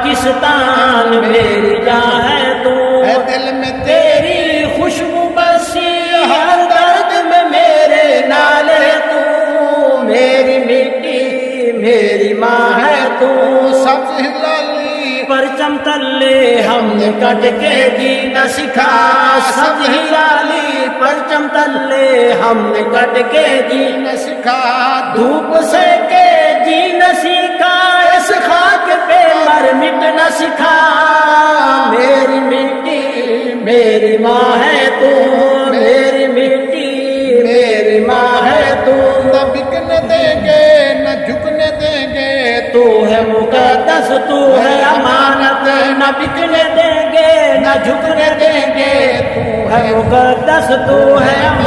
پاکستان میری جان ہے تو، ہے دل میں تیری خوشبو بسی ہر درد میں میرے نالے تو، میری مٹی میری ماں ہے تو، سبز ہلالی پرچم تلے ہم نے کٹ کے جینا سکھا، سبز ہلالی پرچم تلے ہم نے کٹ کے جینا سکھا، دھوپ سے کے جینا سیکھا، اس خاک پہ مر مٹ نہ سکھا، میری مٹی میری ماں ہے تو، میری مٹی میری ماں ہے تو، نہ بکنے دیں گے نہ جھکنے دیں گے، تو ہے مقدس تو ہے امانت، نہ بکنے دیں گے نہ جھکنے دیں گے، تو ہے مقدس تو ہے امانت۔